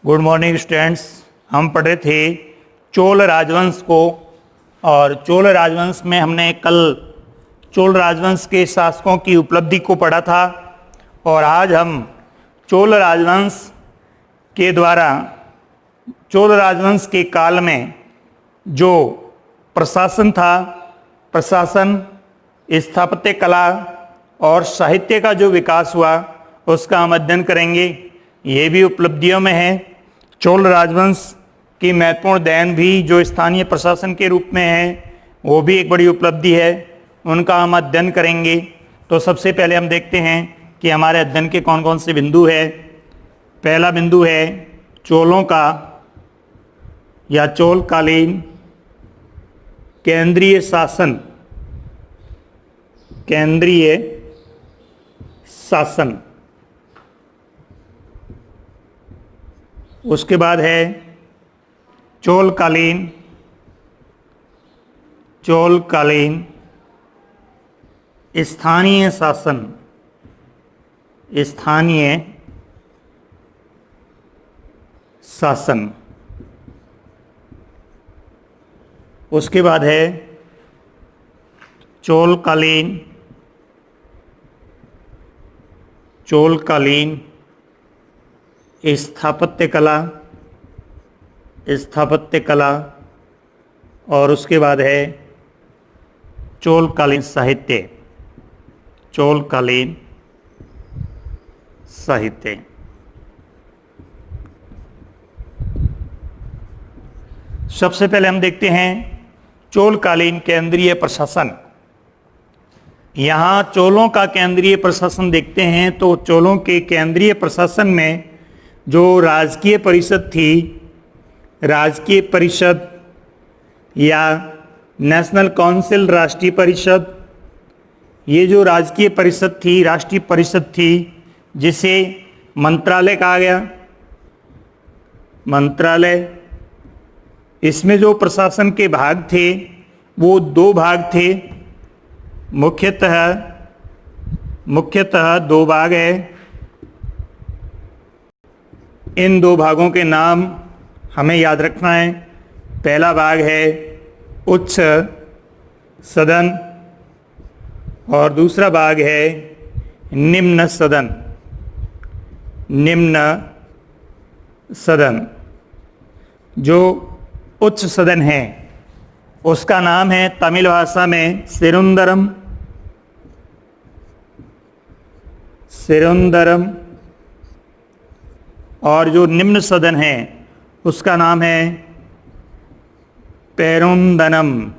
Good morning students. हम पढ़ रहे थे चोल राजवंश को, और चोल राजवंश में हमने कल चोल राजवंश के शासकों की उपलब्धि को पढ़ा था। और आज हम चोल राजवंश के द्वारा चोल राजवंश के काल में जो प्रशासन था, प्रशासन, स्थापत्य कला और साहित्य का जो विकास हुआ उसका हम अध्ययन करेंगे। ये भी उपलब्धियों में है। चोल राजवंश की महत्वपूर्ण देन भी जो स्थानीय प्रशासन के रूप में है वो भी एक बड़ी उपलब्धि है, उनका हम अध्ययन करेंगे। तो सबसे पहले हम देखते हैं कि हमारे अध्ययन के कौन कौन से बिंदु है। पहला बिंदु है चोलों का या चोलकालीन केंद्रीय शासन। केंद्रीय शासन। उसके बाद है चोलकालीन स्थानीय शासन। स्थानीय शासन। उसके बाद है चोलकालीन स्थापत्य कला। और उसके बाद है चोलकालीन साहित्य। सबसे पहले हम देखते हैं चोलकालीन केंद्रीय प्रशासन। यहाँ चोलों का केंद्रीय प्रशासन देखते हैं तो चोलों के केंद्रीय प्रशासन में जो राजकीय परिषद थी, राजकीय परिषद या नेशनल काउंसिल राष्ट्रीय परिषद, ये जो राजकीय परिषद थी, राष्ट्रीय परिषद थी, जिसे मंत्रालय कहा गया। मंत्रालय, इसमें जो प्रशासन के भाग थे वो दो भाग थे। मुख्यतः दो भाग है। इन दो भागों के नाम हमें याद रखना है। पहला भाग है उच्च सदन और दूसरा भाग है निम्न सदन। जो उच्च सदन है उसका नाम है तमिल भाषा में सिरुंदरम। और जो निम्न सदन है उसका नाम है पेरुंदनम।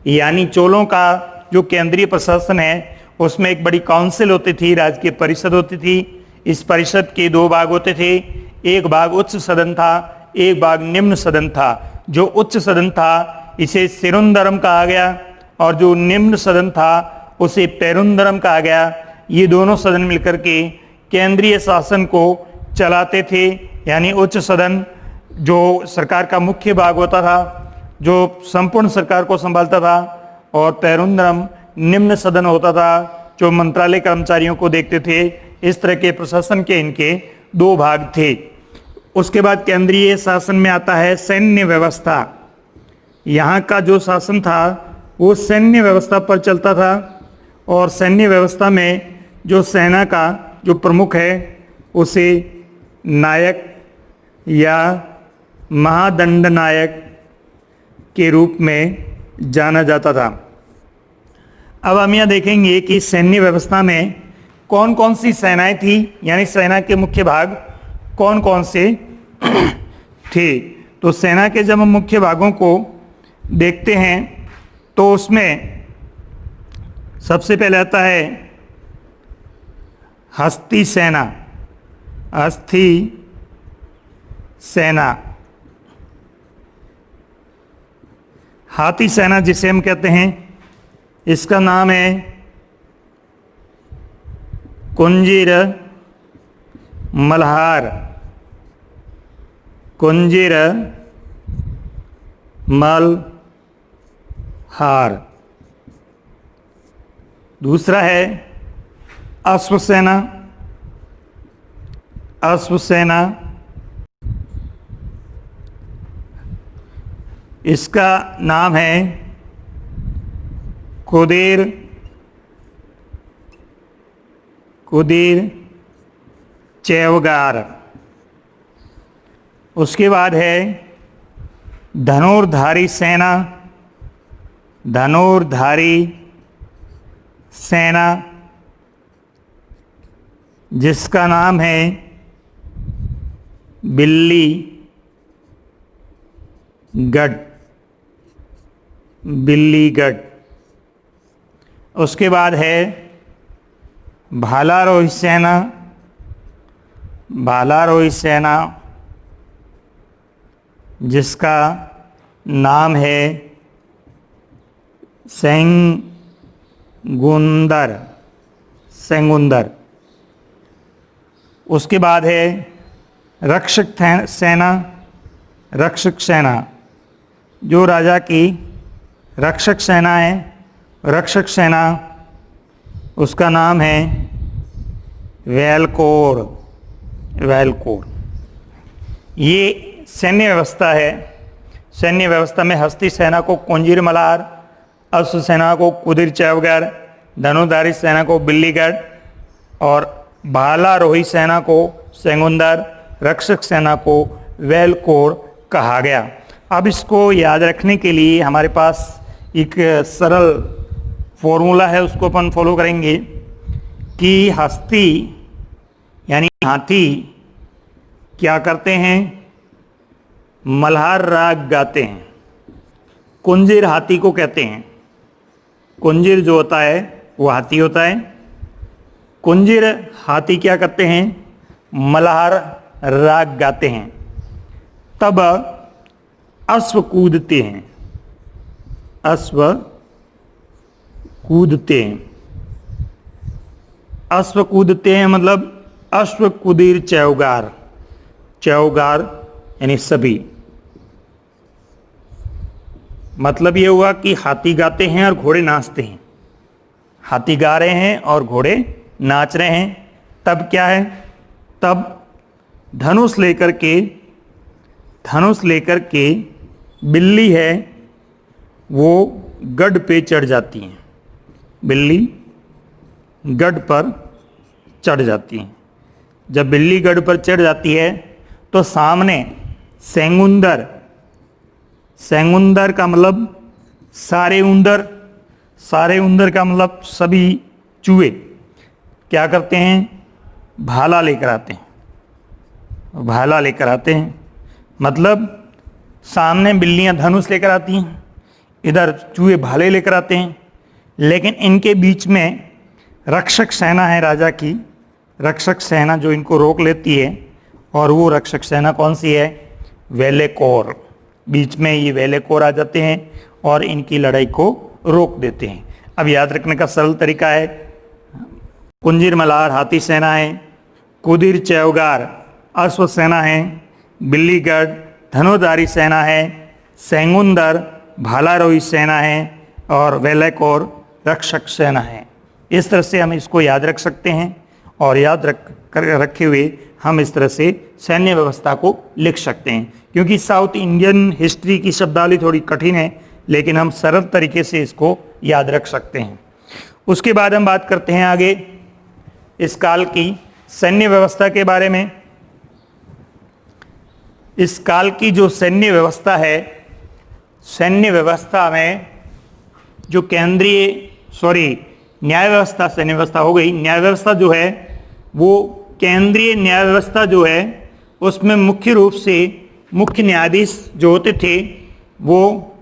यानी चोलों का जो केंद्रीय प्रशासन है उसमें एक बड़ी काउंसिल होती थी, राजकीय परिषद होती थी। इस परिषद के दो भाग होते थे, एक भाग उच्च सदन था, एक भाग निम्न सदन था। जो उच्च सदन था इसे सिरुंदरम कहा गया और जो निम्न सदन था उसे पेरुंदरम कहा गया। ये दोनों सदन मिलकर के केंद्रीय शासन को चलाते थे। यानी उच्च सदन जो सरकार का मुख्य भाग होता था, जो संपूर्ण सरकार को संभालता था, और पेरुंदरम निम्न सदन होता था जो मंत्रालय कर्मचारियों को देखते थे। इस तरह के प्रशासन के इनके दो भाग थे। उसके बाद केंद्रीय शासन में आता है सैन्य व्यवस्था। यहाँ का जो शासन था वो सैन्य व्यवस्था पर चलता था, और सैन्य व्यवस्था में जो सेना का जो प्रमुख है उसे नायक या महादंड नायक के रूप में जाना जाता था। अब हम यह देखेंगे कि सैन्य व्यवस्था में कौन कौन सी सेनाएं थी, यानी सेना के मुख्य भाग कौन कौन से थे। तो सेना के जब हम मुख्य भागों को देखते हैं तो उसमें सबसे पहले आता है हस्ती सेना। हाथी सेना जिसे हम कहते हैं, इसका नाम है कुंजीर मल्हार। दूसरा है अश्वसेना। अश्वसेना, इसका नाम है कुदीर चैवगार। उसके बाद है धनुर्धारी सेना, जिसका नाम है बिल्लीगढ़। उसके बाद है भालारोही सेना, जिसका नाम है सेंगुंदर। उसके बाद है रक्षक सेना, जो राजा की रक्षक सेना है, रक्षक सेना, उसका नाम है वेलकोर। ये सैन्य व्यवस्था है। सैन्य व्यवस्था में हस्ती सेना को कुंजीर मल्हार, अश्व सेना को कुदीर चैवगार, धनुर्धारी सेना को बिल्लीगढ़ और भालारोही सेना को सेंगुंदर, रक्षक सेना को वेलकोर कहा गया। अब इसको याद रखने के लिए हमारे पास एक सरल फॉर्मूला है, उसको अपन फॉलो करेंगे कि हस्ती यानी हाथी क्या करते हैं, मल्हार राग गाते हैं। कुंजीर हाथी को कहते हैं। कुंजीर जो होता है वो हाथी होता है। कुंजीर हाथी क्या करते हैं, मल्हार राग गाते हैं। तब अश्व कूदते हैं, मतलब अश्व कुदीर चैवगार यानी सभी। मतलब ये हुआ कि हाथी गाते हैं और घोड़े नाचते हैं। हाथी गा रहे हैं और घोड़े नाच रहे हैं। तब क्या है, तब धनुष लेकर के बिल्ली है वो गढ़ पे चढ़ जाती हैं। बिल्ली गढ़ पर चढ़ जाती हैं। जब बिल्ली गढ़ पर चढ़ जाती है तो सामने सेंगुंदर का मतलब सारे उंदर का मतलब सभी चूहे क्या करते हैं, भाला लेकर आते हैं। मतलब सामने बिल्लियां धनुष लेकर आती हैं, इधर चूहे भाले लेकर आते हैं। लेकिन इनके बीच में रक्षक सेना है, राजा की रक्षक सेना जो इनको रोक लेती है। और वो रक्षक सेना कौन सी है, वेलेकोर। बीच में ये वेलेकोर आ जाते हैं और इनकी लड़ाई को रोक देते हैं। अब याद रखने का सरल तरीका है, कुंजीर मल्हार हाथी सेना है, कुदीर चैवगार अश्व सेना है, बिल्लीगढ़ धनुर्धारी सेना है, सेंगुंदर भालारोही सेना है और वेलेकोर रक्षक सेना है। इस तरह से हम इसको याद रख सकते हैं और याद रखे हुए हम इस तरह से सैन्य व्यवस्था को लिख सकते हैं। क्योंकि साउथ इंडियन हिस्ट्री की शब्दावली थोड़ी कठिन है, लेकिन हम सरल तरीके से इसको याद रख सकते हैं। उसके बाद हम बात करते हैं आगे इस काल की सैन्य व्यवस्था के बारे में। इस काल की जो सैन्य व्यवस्था है, सैन्य व्यवस्था में जो न्याय व्यवस्था, सैन्य व्यवस्था हो गई। न्याय व्यवस्था जो है वो केंद्रीय न्याय व्यवस्था जो है उसमें मुख्य रूप से मुख्य न्यायाधीश जो होते थे वो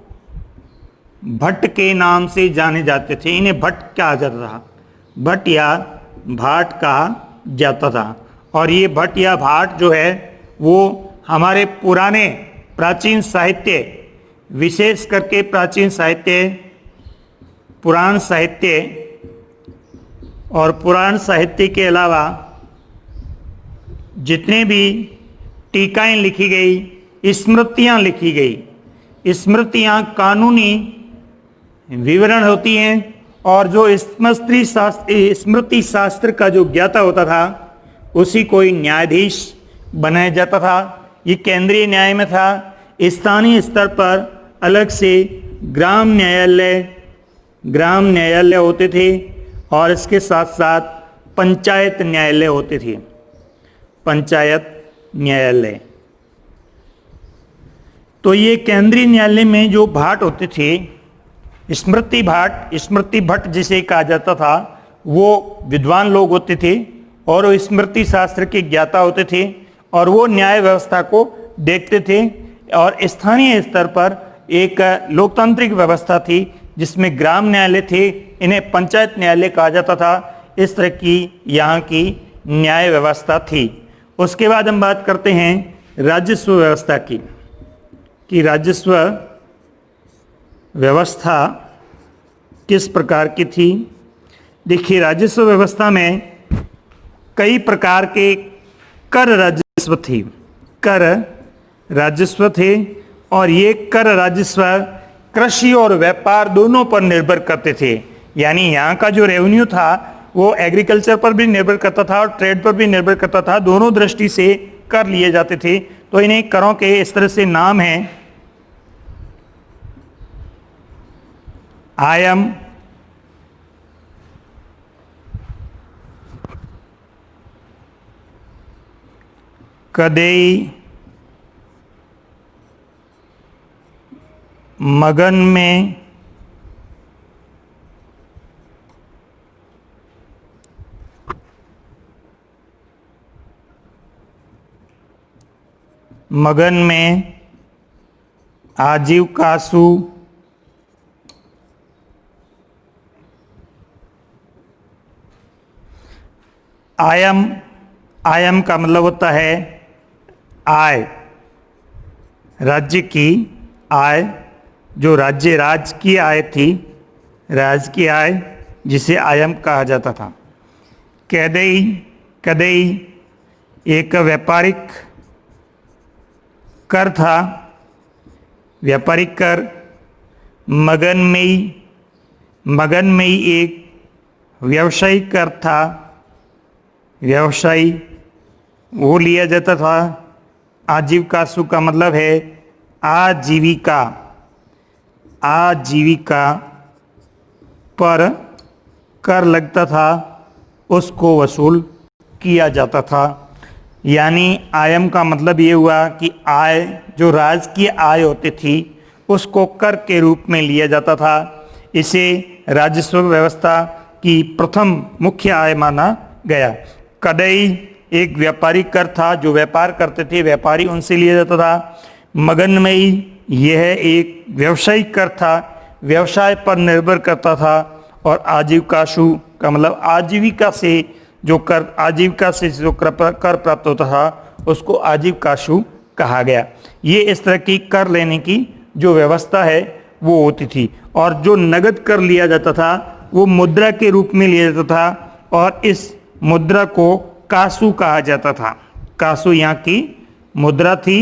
भट्ट के नाम से जाने जाते थे। इन्हें भट्ट कहा जाता था, भट्ट या भाट कहा जाता था। और ये भट्ट या भाट जो है वो हमारे पुराने प्राचीन साहित्य, विशेष करके प्राचीन साहित्य, पुराण साहित्य और पुराण साहित्य के अलावा जितने भी टीकाएं लिखी गई, स्मृतियां लिखी गई, स्मृतियां कानूनी विवरण होती हैं। और जो स्मृति शास्त्र का जो ज्ञाता होता था उसी को ही न्यायाधीश बनाया जाता था। ये केंद्रीय न्याय में था। स्थानीय स्तर पर अलग से ग्राम न्यायालय होते थे और इसके साथ साथ पंचायत न्यायालय होते थे। पंचायत न्यायालय। तो ये केंद्रीय न्यायालय में जो भाट होते थे, स्मृति भट्ट जिसे कहा जाता था, वो विद्वान लोग होते थे और वो स्मृति शास्त्र के ज्ञाता होते थे और वो न्याय व्यवस्था को देखते थे। और स्थानीय स्तर पर एक लोकतांत्रिक व्यवस्था थी जिसमें ग्राम न्यायालय थे, इन्हें पंचायत न्यायालय कहा जाता था। इस तरह की यहाँ की न्याय व्यवस्था थी। उसके बाद हम बात करते हैं राजस्व व्यवस्था की, कि राजस्व व्यवस्था किस प्रकार की थी। देखिए, राजस्व व्यवस्था में कई प्रकार के कर राजस्व थे और ये कर राजस्व कृषि और व्यापार दोनों पर निर्भर करते थे। यानी यहाँ का जो रेवेन्यू था वो एग्रीकल्चर पर भी निर्भर करता था और ट्रेड पर भी निर्भर करता था। दोनों दृष्टि से कर लिए जाते थे। तो इन्हें करों के इस तरह से नाम हैं: आयम, कदेई, मगन में, आजीव कासू, आयम का मतलब होता है आय, राज्य की आय, जो राज की आय थी, राज की आय, जिसे आयम कहा जाता था। कदेई एक व्यापारिक कर था, व्यापारिक कर। मगनमयी एक व्यावसायिक कर था, व्यवसायी, वो लिया जाता था। आजीविकासु का मतलब है आजीविका पर कर लगता था, उसको वसूल किया जाता था। यानी आयम का मतलब ये हुआ कि आय, जो राज की आय होती थी, उसको कर के रूप में लिया जाता था। इसे राजस्व व्यवस्था की प्रथम मुख्य आय माना गया। कदई एक व्यापारिक कर था, जो व्यापार करते थे, व्यापारी, उनसे लिया जाता था। मगनमयी यह एक व्यवसायिक कर था, व्यवसाय पर निर्भर करता था। और आजीविकासु का मतलब आजीविका से जो कर प्राप्त होता था, उसको आजीविकासु कहा गया। ये इस तरह की कर लेने की जो व्यवस्था है वो होती थी। और जो नगद कर लिया जाता था वो मुद्रा के रूप में लिया जाता था और इस मुद्रा को कासु कहा जाता था। कासु यहाँ की मुद्रा थी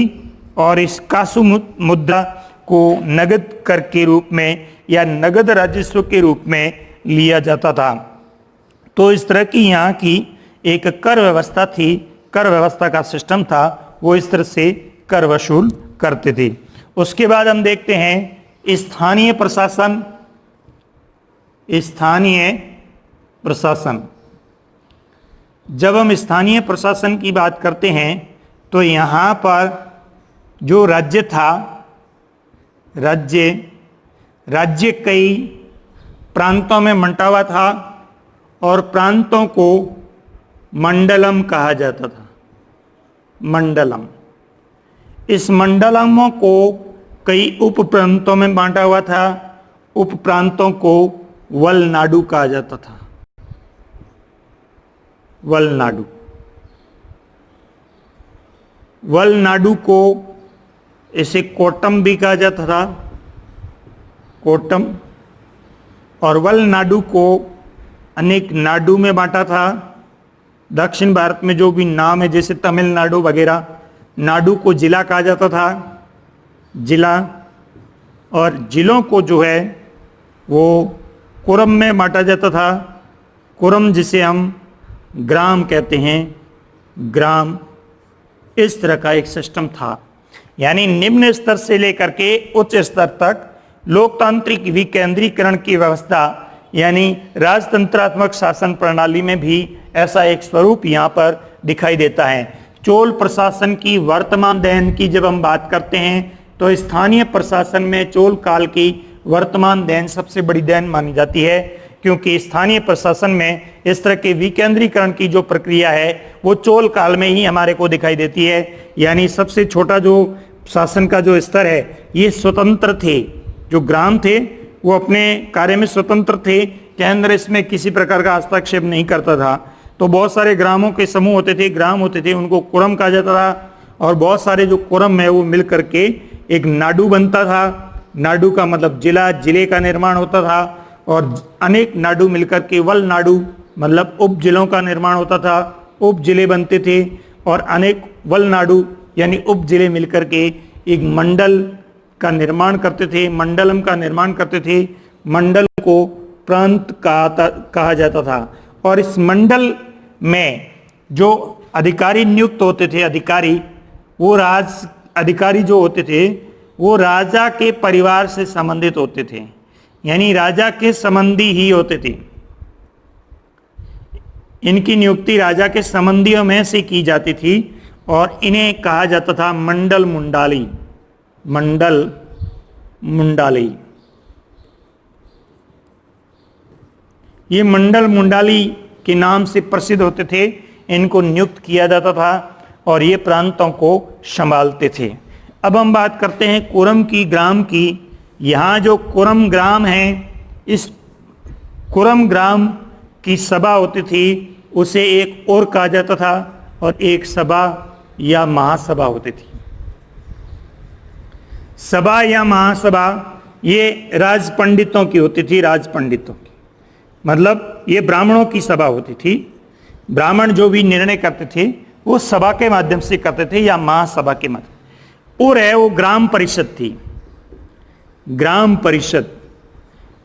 और इस कासु मुद्रा को नगद कर के रूप में या नगद राजस्व के रूप में लिया जाता था। तो इस तरह की यहाँ की एक कर व्यवस्था थी, कर व्यवस्था का सिस्टम था, वो इस तरह से कर वसूल करते थे। उसके बाद हम देखते हैं स्थानीय प्रशासन। जब हम स्थानीय प्रशासन की बात करते हैं तो यहाँ पर जो राज्य था, राज्य कई प्रांतों में बंटा हुआ था और प्रांतों को मंडलम कहा जाता था। मंडलम, इस मंडलमों को कई उप प्रांतों में बांटा हुआ था। उप प्रांतों को वलनाडु कहा जाता था। वलनाडु को इसे कोटम भी कहा जाता था, कोटम। और वलनाडु को अनेक नाडु में बांटा था। दक्षिण भारत में जो भी नाम है, जैसे तमिलनाडु वगैरह, नाडु को जिला कहा जाता था, जिला। और जिलों को जो है वो कुरम में बांटा जाता था। कुरम जिसे हम ग्राम कहते हैं, ग्राम, इस तरह का एक सिस्टम था। यानी निम्न स्तर से लेकर के उच्च स्तर तक लोकतांत्रिक विकेंद्रीकरण की व्यवस्था यानी राजतंत्रात्मक शासन प्रणाली में भी ऐसा एक स्वरूप यहाँ पर दिखाई देता है। चोल प्रशासन की वर्तमान देन की जब हम बात करते हैं तो स्थानीय प्रशासन में चोल काल की वर्तमान देन सबसे बड़ी देन मानी जाती है, क्योंकि स्थानीय प्रशासन में इस तरह के विकेंद्रीकरण की जो प्रक्रिया है वो चोल काल में ही हमारे को दिखाई देती है। यानी सबसे छोटा जो शासन का जो स्तर है ये स्वतंत्र थे, जो ग्राम थे वो अपने कार्य में स्वतंत्र थे, केंद्र इसमें किसी प्रकार का हस्तक्षेप नहीं करता था। तो बहुत सारे ग्रामों के समूह होते थे, ग्राम होते थे, उनको कुरम कहा जाता था, और बहुत सारे जो कुरम है वो मिल करके एक नाडु बनता था। नाडु का मतलब जिला, जिले का निर्माण होता था, और अनेक नाडु मिलकर के वल नाडु मतलब उप जिलों का निर्माण होता था, उप जिले बनते थे, और अनेक वल नाडु यानी उप जिले मिलकर के एक मंडल का निर्माण करते थे, मंडलम का निर्माण करते थे। मंडल को प्रांत कहा जाता था, और इस मंडल में जो अधिकारी नियुक्त होते थे, अधिकारी जो होते थे वो राजा के परिवार से संबंधित होते थे, यानी राजा के संबंधी ही होते थे। इनकी नियुक्ति राजा के संबंधियों में से की जाती थी, और इन्हें कहा जाता था मंडल मुंडाली। मंडल मुंडाली, ये मंडल मुंडाली के नाम से प्रसिद्ध होते थे। इनको नियुक्त किया जाता था और ये प्रांतों को संभालते थे। अब हम बात करते हैं कुरम की, ग्राम की। यहाँ जो कुरम ग्राम है, इस कुरम ग्राम की सभा होती थी, उसे एक और कहा जाता था, और एक सभा या महासभा होती थी। सभा या महासभा ये राज पंडितों की होती थी, राज पंडितों की मतलब ये ब्राह्मणों की सभा होती थी। ब्राह्मण जो भी निर्णय करते थे वो सभा के माध्यम से करते थे या महासभा के माध्यम। और है वो ग्राम परिषद थी, ग्राम परिषद।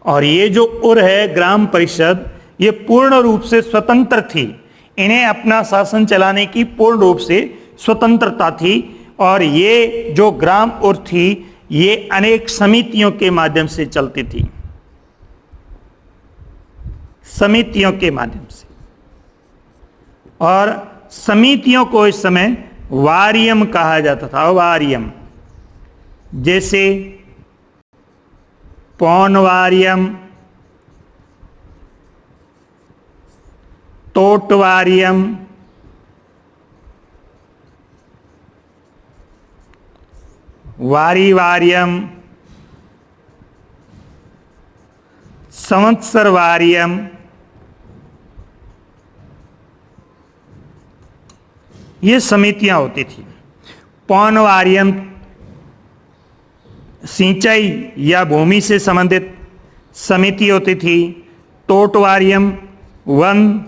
और ये जो उर है ग्राम परिषद, ये पूर्ण रूप से स्वतंत्र थी, इन्हें अपना शासन चलाने की पूर्ण रूप से स्वतंत्रता थी। और ये जो ग्राम उर थी ये अनेक समितियों के माध्यम से चलती थी, समितियों के माध्यम से। और समितियों को इस समय वारियम कहा जाता था, वारियम, जैसे पौनवारियम, तोटवारियम, वारिवारियम, संवत्सरवारियम, ये समितियां होती थी। पौनवारियम सिंचाई या भूमि से संबंधित समिति होती थी। टोटवारियम वन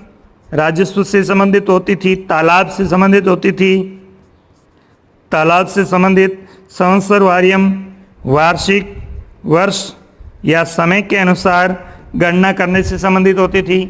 राजस्व से संबंधित होती थी, तालाब से संबंधित होती थी, तालाब से संबंधित। संवत्सरवारियम वार्षिक, वर्ष या समय के अनुसार गणना करने से संबंधित होती थी।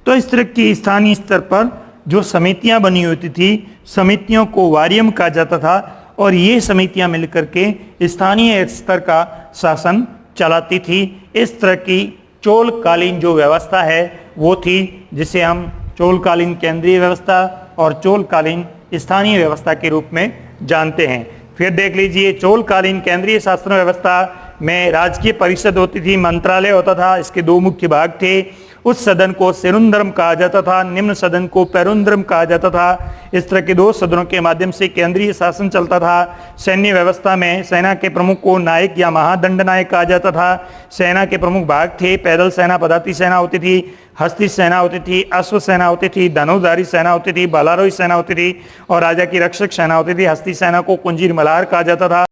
तो इस तरह की स्थानीय स्तर पर जो समितियां बनी होती थी, समितियों को वारियम कहा जाता था, और ये समितियां मिलकर के स्थानीय स्तर का शासन चलाती थी। इस तरह की चोलकालीन जो व्यवस्था है वो थी, जिसे हम चोलकालीन केंद्रीय व्यवस्था और चोलकालीन स्थानीय व्यवस्था के रूप में जानते हैं। फिर देख लीजिए, चोलकालीन केंद्रीय शासन व्यवस्था में राजकीय परिषद होती थी, मंत्रालय होता था, इसके दो मुख्य भाग थे। उस सदन को सेरुंद्रम कहा जाता था, निम्न सदन को पेरुंद्रम कहा जाता था। इस तरह के दो सदनों के माध्यम से केंद्रीय शासन चलता था। सैन्य व्यवस्था में सेना के प्रमुख को नायक या महादंड नायक कहा जाता था। सेना के प्रमुख भाग थे, पैदल सेना, पदाती सेना होती थी, हस्ती सेना होती थी, अश्व सेना होती थी, धनुर्धारी सेना होती थी, बालारोही सेना होती थी, और राजा की रक्षक सेना होती थी। हस्ती सेना को कुंजीर मल्हार कहा जाता था,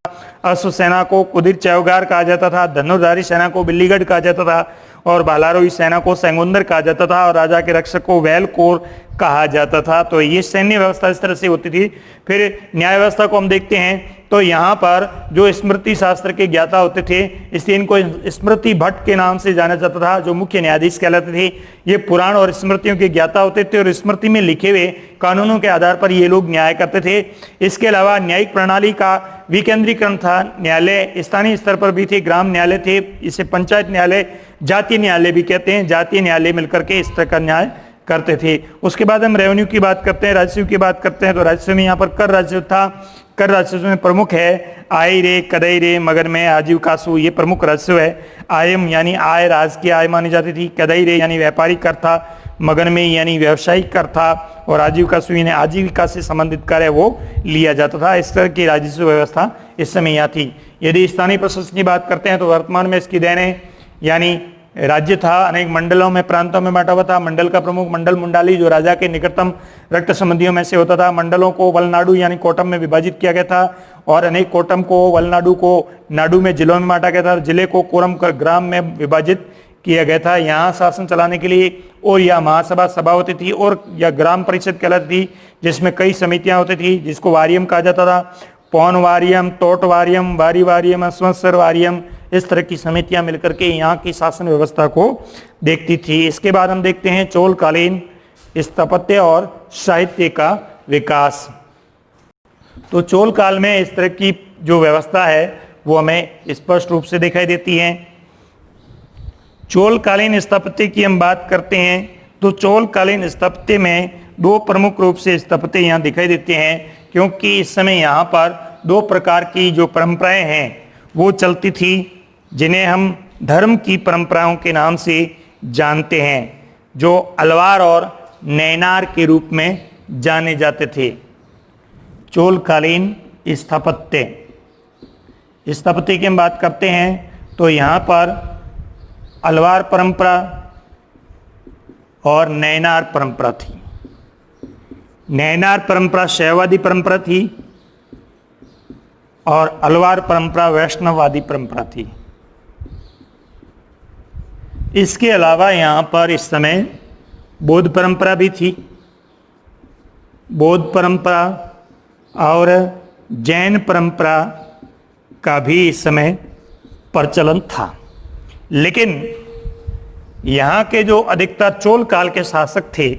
अश्व सेना को कुदिर चौगार कहा जाता था, धनुर्धारी सेना को बिल्लीगढ़ कहा जाता था, और बालारोही सेना को सेंगुंदर कहा जाता था, और राजा के रक्षक को वेलकोर कहा जाता था। तो ये सैन्य व्यवस्था इस तरह से होती थी। फिर न्याय व्यवस्था को हम देखते हैं तो यहाँ पर जो स्मृति शास्त्र के ज्ञाता होते थे, इसलिए इनको स्मृति भट्ट के नाम से जाना जाता था, जो मुख्य न्यायाधीश कहलाते थे। ये पुराण और स्मृतियों के ज्ञाता होते थे और स्मृति में लिखे हुए कानूनों के आधार पर ये लोग न्याय करते थे। इसके अलावा न्यायिक प्रणाली का विकेंद्रीकरण था। न्यायालय स्थानीय स्तर पर भी थे, ग्राम न्यायालय थे, इसे पंचायत न्यायालय, जातीय न्यायालय भी कहते हैं। जातीय न्यायालय मिलकर के इस तरह का न्याय करते थे। उसके बाद हम रेवेन्यू की बात करते हैं, राजस्व की बात करते हैं। तो राजस्व में यहाँ पर कर राजस्व था। कर राजस्व में प्रमुख है आय रे, कदई रे, मगर में, आजीव कासु, ये प्रमुख राजस्व है। आयम यानी आय राज की आय मानी जाती थी। कदई रे यानी व्यापारिक कर था। मगर में यानी व्यावसायिक कर था। और आजीव कासु यानी आजीविका से संबंधित कर है वो लिया जाता था। इस तरह की राजस्व व्यवस्था इस समय यहाँ थी। यदि स्थानीय प्रशासन की बात करते हैं तो वर्तमान में इसकी देन है, यानी राज्य था, अनेक मंडलों में, प्रांतों में बांटा हुआ था। मंडल का प्रमुख मंडल मुंडाली, जो राजा के निकटतम रक्त संबंधियों में से होता था। मंडलों को वलनाडु यानी कोटम में विभाजित किया गया था और अनेक कोटम को, वलनाडु को नाडु में, जिलों में बांटा गया था। जिले को कोरम कर ग्राम में विभाजित किया गया था। यहाँ शासन चलाने के लिए और या महासभा सभा होती थी और या ग्राम परिषद कहलाती थी, जिसमें कई समितियां होती थी, जिसको वारियम कहा जाता था। पौन वारियम, टोट वारियम, वारी वारियम, संवत्सर वारियम, इस तरह की समितियां मिलकर के यहाँ की शासन व्यवस्था को देखती थी। इसके बाद हम देखते हैं चोलकालीन स्थापत्य और साहित्य का विकास। तो चोल काल में इस तरह की जो व्यवस्था है वो हमें स्पष्ट रूप से दिखाई देती है। चोलकालीन स्थापत्य की हम बात करते हैं तो चोलकालीन स्थापत्य में दो प्रमुख रूप से स्थापत्य यहाँ दिखाई देते हैं, क्योंकि इस समय यहाँ पर दो प्रकार की जो परंपराएं हैं वो चलती थी, जिन्हें हम धर्म की परंपराओं के नाम से जानते हैं, जो अलवार और नैनार के रूप में जाने जाते थे। चोलकालीन स्थापत्य की हम बात करते हैं तो यहाँ पर अलवार परंपरा और नैनार परंपरा थी। नैनार परंपरा शैववादी परंपरा थी और अलवार परंपरा वैष्णववादी परंपरा थी। इसके अलावा यहाँ पर इस समय बौद्ध परंपरा भी थी। बौद्ध परंपरा और जैन परंपरा का भी इस समय प्रचलन था। लेकिन यहाँ के जो अधिकतर चोल काल के शासक थे,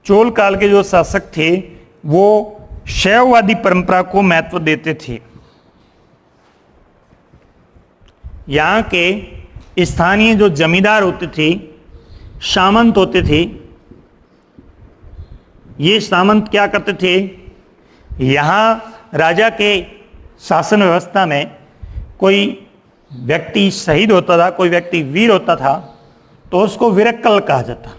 चोल काल के जो शासक थे वो शैववादी परंपरा को महत्व देते थे। यहाँ के स्थानीय जो जमींदार होते थे, सामंत होते थे, ये सामंत क्या करते थे, यहाँ राजा के शासन व्यवस्था में कोई व्यक्ति शहीद होता था, कोई व्यक्ति वीर होता था, तो उसको वीरक्कल कहा जाता।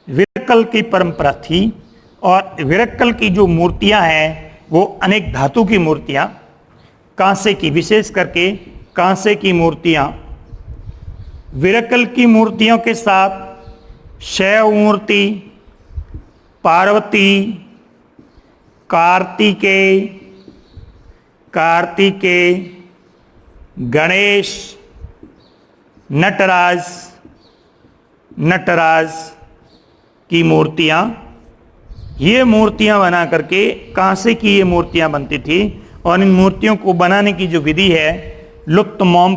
वीरक्कल की परंपरा थी और वीरक्कल की जो मूर्तियां हैं वो अनेक धातु की मूर्तियां, कांसे की, विशेष करके कांसे की मूर्तियां, वीरक्कल की मूर्तियों के साथ शैव मूर्ति, पार्वती, कार्तिकेय, गणेश, नटराज की मूर्तियां, ये मूर्तियां बना करके कांसे की ये मूर्तियां बनती थी। और इन मूर्तियों को बनाने की जो विधि है लुप्त मोम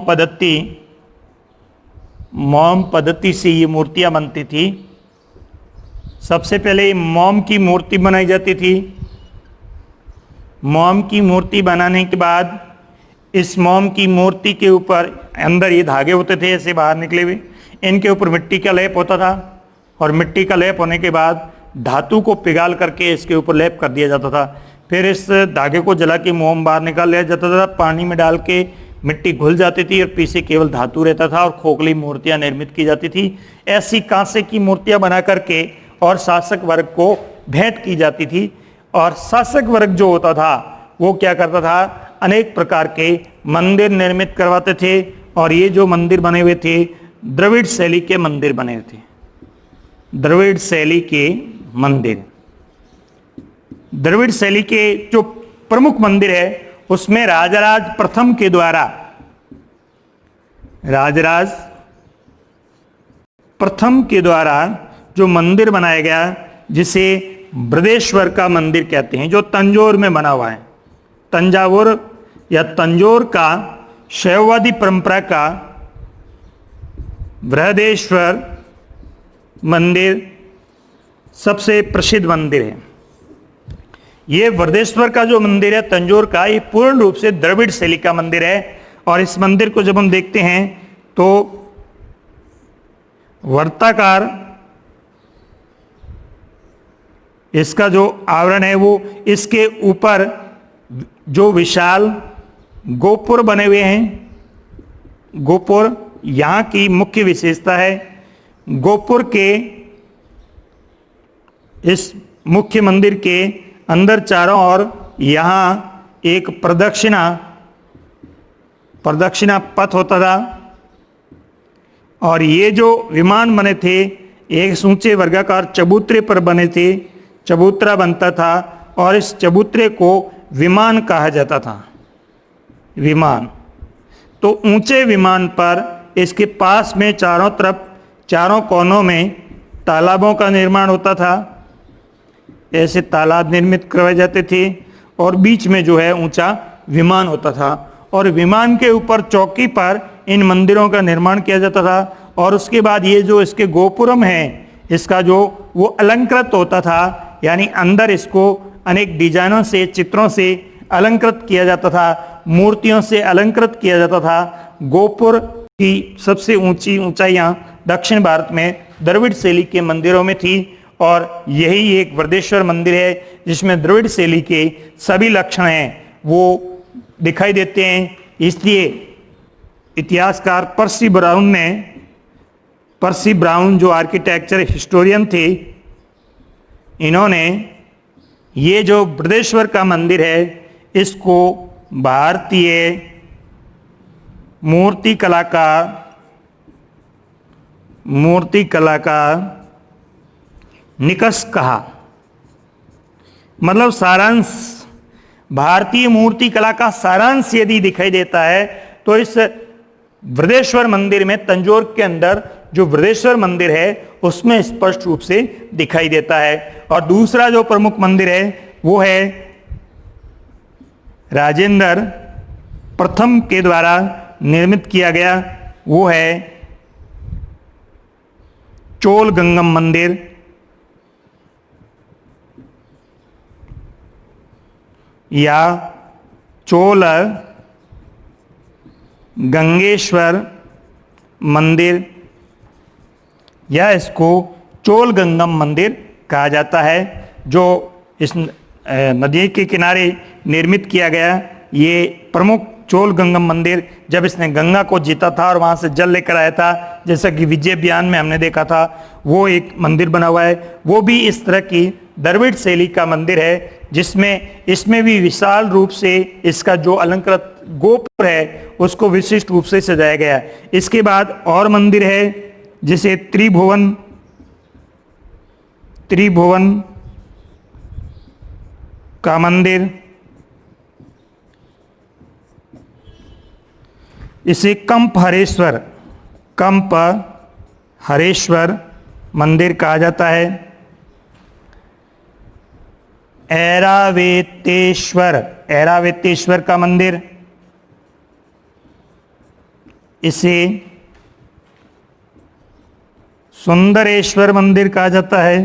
पद्धति से ये मूर्तियां बनती थी। सबसे पहले मोम की मूर्ति बनाई जाती थी। मोम की मूर्ति बनाने के बाद इस मोम की मूर्ति के ऊपर अंदर ये धागे होते थे ऐसे बाहर निकले हुए, इनके ऊपर मिट्टी का लेप होता था और मिट्टी का लेप होने के बाद धातु को पिघाल करके इसके ऊपर लेप कर दिया जाता था। फिर इस धागे को जला के मोम बाहर निकाल लिया जाता था। पानी में डाल के मिट्टी घुल जाती थी और पीछे केवल धातु रहता था और खोखली मूर्तियां निर्मित की जाती थी। ऐसी कांसे की मूर्तियां बना करके और शासक वर्ग को भेंट की जाती थी। और शासक वर्ग जो होता था वो क्या करता था, अनेक प्रकार के मंदिर निर्मित करवाते थे। और ये जो मंदिर बने हुए थे द्रविड़ शैली के मंदिर बने हुए थे। द्रविड़ शैली के मंदिर, द्रविड़ शैली के जो प्रमुख मंदिर है उसमें राजराज प्रथम के द्वारा जो मंदिर बनाया गया, जिसे बृहदेश्वर का मंदिर कहते हैं, जो तंजौर में बना हुआ है। तंजावुर या तंजौर का शैववादी परंपरा का बृहदेश्वर मंदिर सबसे प्रसिद्ध मंदिर है। ये बृहदेश्वर का जो मंदिर है तंजौर का, ये पूर्ण रूप से द्रविड़ शैली का मंदिर है। और इस मंदिर को जब हम देखते हैं तो वर्ताकार इसका जो आवरण है, वो इसके ऊपर जो विशाल गोपुर बने हुए हैं, गोपुर यहाँ की मुख्य विशेषता है। गोपुर के इस मुख्य मंदिर के अंदर चारों ओर यहाँ एक प्रदक्षिणा पथ होता था। और ये जो विमान बने थे, एक ऊंचे वर्गाकार चबूतरे पर बने थे, चबूतरा बनता था और इस चबूतरे को विमान कहा जाता था। विमान तो ऊंचे विमान पर इसके पास में चारों तरफ, चारों कोनों में तालाबों का निर्माण होता था। ऐसे तालाब निर्मित करवाए जाते थे और बीच में जो है ऊंचा विमान होता था। और विमान के ऊपर चौकी पर इन मंदिरों का निर्माण किया जाता था। और उसके बाद ये जो इसके गोपुरम है, इसका जो वो अलंकृत होता था, यानी अंदर इसको अनेक डिजाइनों से, चित्रों से अलंकृत किया जाता था, मूर्तियों से अलंकृत किया जाता था। गोपुर की सबसे ऊंची ऊंचाइयां दक्षिण भारत में द्रविड़ शैली के मंदिरों में थी। और यही एक बृहदेश्वर मंदिर है जिसमें द्रविड़ शैली के सभी लक्षण हैं वो दिखाई देते हैं। इसलिए इतिहासकार पर्सी ब्राउन जो आर्किटेक्चर हिस्टोरियन थे, इन्होंने ये जो बृहदेश्वर का मंदिर है इसको भारतीय मूर्ति कला का निकष कहा। मतलब सारांश, भारतीय मूर्ति कला का सारांश यदि दिखाई देता है तो इस बृहदेश्वर मंदिर में, तंजौर के अंदर जो बृहदेश्वर मंदिर है उसमें स्पष्ट रूप से दिखाई देता है। और दूसरा जो प्रमुख मंदिर है वो है राजेंद्र प्रथम के द्वारा निर्मित किया गया, वो है चोल गंगम मंदिर या चोल गंगेश्वर मंदिर, या इसको चोल गंगम मंदिर कहा जाता है, जो इस नदी के किनारे निर्मित किया गया। ये प्रमुख चोल गंगम मंदिर जब इसने गंगा को जीता था और वहाँ से जल लेकर आया था, जैसा कि विजय बयान में हमने देखा था, वो एक मंदिर बना हुआ है। वो भी इस तरह की द्रविड़ शैली का मंदिर है जिसमें इसमें भी विशाल रूप से इसका जो अलंकृत गोपुर है उसको विशिष्ट रूप से सजाया गया है। इसके बाद और मंदिर है जिसे त्रिभुवन का मंदिर, इसे कंप हरेश्वर मंदिर कहा जाता है। ऐरावतेश्वर का मंदिर, इसे सुंदरेश्वर मंदिर कहा जाता है।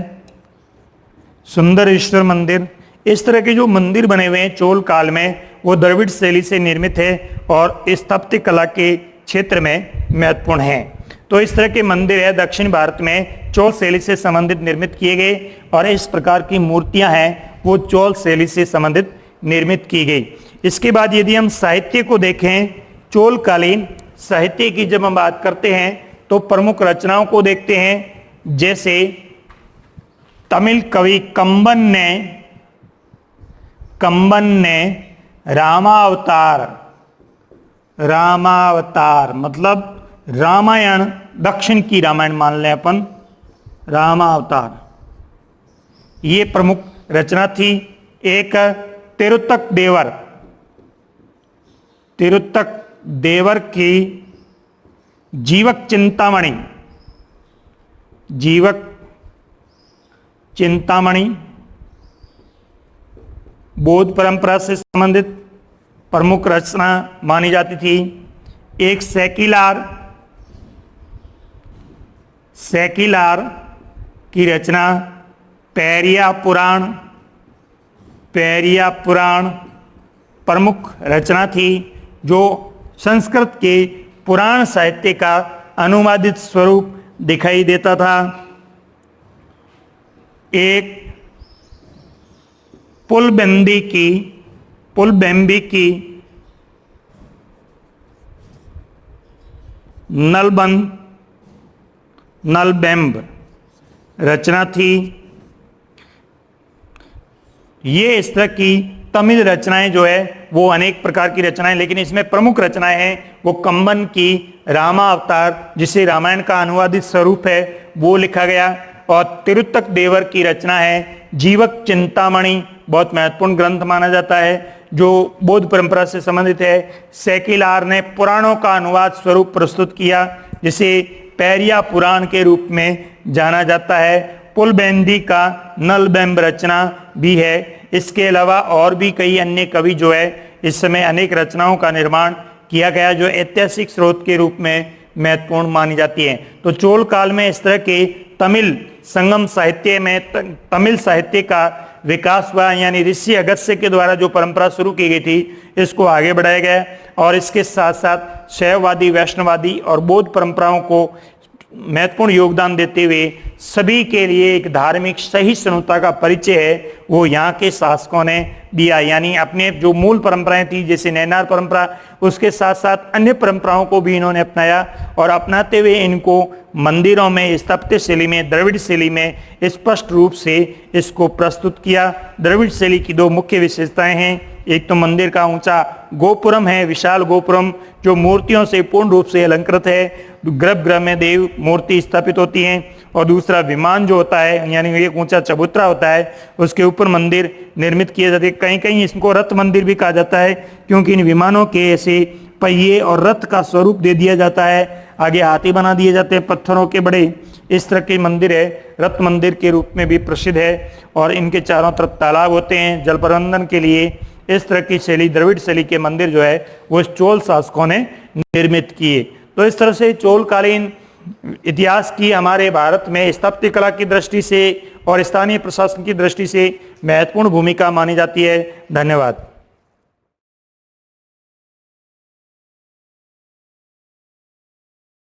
सुंदरेश्वर मंदिर, इस तरह के जो मंदिर बने हुए हैं चोल काल में वो द्रविड़ शैली से निर्मित है और स्थापत्य कला के क्षेत्र में महत्वपूर्ण है। तो इस तरह के मंदिर है दक्षिण भारत में चोल शैली से संबंधित निर्मित किए गए, और इस प्रकार की मूर्तियां हैं वो चोल शैली से संबंधित निर्मित की गई। इसके बाद यदि हम साहित्य को देखें, चोल कालीन साहित्य की जब हम बात करते हैं तो प्रमुख रचनाओं को देखते हैं। जैसे तमिल कवि कंबन ने रामावतार मतलब रामायण, दक्षिण की रामायण मान लें अपन, रामावतार, ये प्रमुख रचना थी। एक तिरुत्तक देवर की जीवक चिंतामणि बौद्ध परंपरा से संबंधित प्रमुख रचना मानी जाती थी। एक सेकिलार की रचना पेरिया पुराण प्रमुख रचना थी, जो संस्कृत के पुराण साहित्य का अनुवादित स्वरूप दिखाई देता था। एक पुलबेम्बी की नलबेम्ब रचना थी। ये इस तरह की तमिल रचनाएं जो है वो अनेक प्रकार की रचनाएं, लेकिन इसमें प्रमुख रचनाएं हैं वो कंबन की रामावतार, जिसे रामायण का अनुवादित स्वरूप है, वो लिखा गया। और तिरुत्तक देवर की रचना है जीवक चिंतामणि, बहुत महत्वपूर्ण ग्रंथ माना जाता है जो बौद्ध परंपरा से संबंधित है। सेकिलार ने पुराणों का अनुवाद स्वरूप प्रस्तुत किया, जिसे पेरिया पुराण के रूप में जाना जाता है। पुलबेंदी का नलबेम्ब रचना भी है। इसके अलावा और भी कई अन्य कवि जो है इस समय अनेक रचनाओं का निर्माण किया गया, जो ऐतिहासिक स्रोत के रूप में महत्वपूर्ण मानी जाती है। तो चोल काल में इस तरह के तमिल संगम साहित्य में तमिल साहित्य का विकास हुआ, यानी ऋषि अगस्त्य के द्वारा जो परंपरा शुरू की गई थी इसको आगे बढ़ाया गया। और इसके साथ साथ शैववादी, वैष्णववादी और बौद्ध परंपराओं को महत्वपूर्ण योगदान देते हुए सभी के लिए एक धार्मिक सहिष्णुता का परिचय है वो यहाँ के शासकों ने दिया। यानी अपने जो मूल परंपराएं थी जैसे नैनार परंपरा, उसके साथ साथ अन्य परंपराओं को भी इन्होंने अपनाया और अपनाते हुए इनको मंदिरों में स्थापत्य शैली में, द्रविड़ शैली में स्पष्ट रूप से इसको प्रस्तुत किया। द्रविड़ शैली की दो मुख्य विशेषताएं हैं, एक तो मंदिर का ऊंचा गोपुरम है, विशाल गोपुरम जो मूर्तियों से पूर्ण रूप से अलंकृत है, गर्भगृह में देव मूर्ति स्थापित होती हैं, और दूसरा विमान जो होता है यानी एक ऊंचा चबूतरा होता है उसके ऊपर मंदिर निर्मित किए जाते हैं। कहीं कहीं इसको रथ मंदिर भी कहा जाता है, क्योंकि इन विमानों के ऐसे पहिए और रथ का स्वरूप दे दिया जाता है, आगे हाथी बना दिए जाते हैं पत्थरों के बड़े। इस तरह के मंदिर है, रथ मंदिर के रूप में भी प्रसिद्ध है, और इनके चारों तरफ तालाब होते हैं जल प्रबंधन के लिए। इस तरह की शैली, द्रविड़ शैली के मंदिर जो है वो चोल शासकों ने निर्मित किए। तो इस तरह से चोलकालीन इतिहास की हमारे भारत में स्थापत्य कला की दृष्टि से और स्थानीय प्रशासन की दृष्टि से महत्वपूर्ण भूमिका मानी जाती है। धन्यवाद।